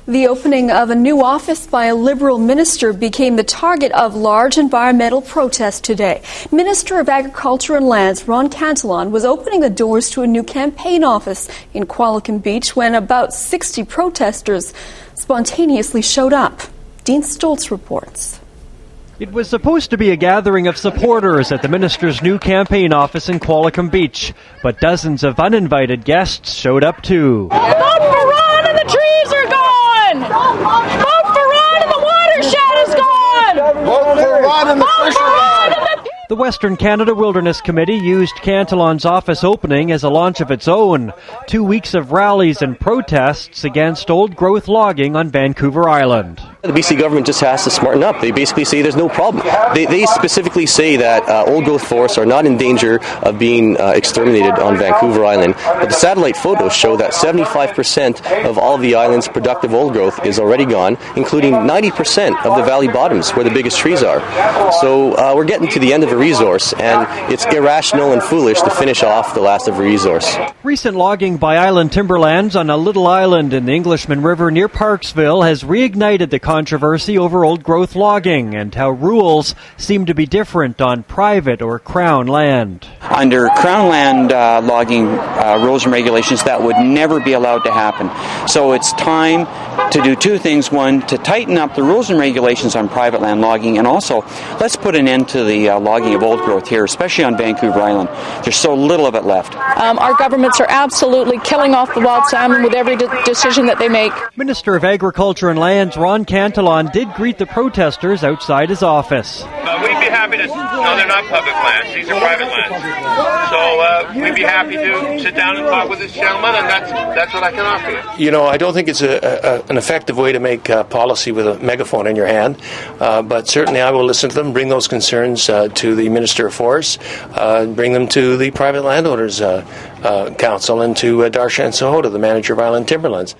The opening of a new office by a Liberal minister became the target of large environmental protests today. Minister of Agriculture and Lands Ron Cantelon was opening the doors to a new campaign office in Qualicum Beach when about 60 protesters spontaneously showed up. Dean Stoltz reports. It was supposed to be a gathering of supporters at the minister's new campaign office in Qualicum Beach, but dozens of uninvited guests showed up too. Vote for Ron and the trees are gone! Vote for Ron and the watershed is gone! Vote for Ron and the fishermen! The Western Canada Wilderness Committee used Cantelon's office opening as a launch of its own. 2 weeks of rallies and protests against old-growth logging on Vancouver Island. The BC government just has to smarten up. They basically say there's no problem. They specifically say that old-growth forests are not in danger of being exterminated on Vancouver Island. But the satellite photos show that 75% of all of the island's productive old growth is already gone, including 90% of the valley bottoms where the biggest trees are. So we're getting to the end of a resource, and it's irrational and foolish to finish off the last of a resource. Recent logging by island timberlands on a little island in the Englishman River near Parksville has reignited the controversy over old-growth logging and how rules seem to be different on private or Crown land. Under Crown land logging rules and regulations, that would never be allowed to happen. So it's time to do two things. One, to tighten up the rules and regulations on private land logging, and also let's put an end to the logging of old growth here, especially on Vancouver Island. There's so little of it left. Our governments are absolutely killing off the wild salmon with every decision that they make. Minister of Agriculture and Lands Ron Cantelon did greet the protesters outside his office. We'd be happy to, no, they're not public lands, these are private lands. So we'd be happy to sit down and talk with this gentleman, and that's what I can offer you. You know, I don't think it's an effective way to make policy with a megaphone in your hand, but certainly I will listen to them, bring those concerns to the Minister of Forests, bring them to the Private Landowners Council, and to Darshan Sahota, the manager of Island Timberlands.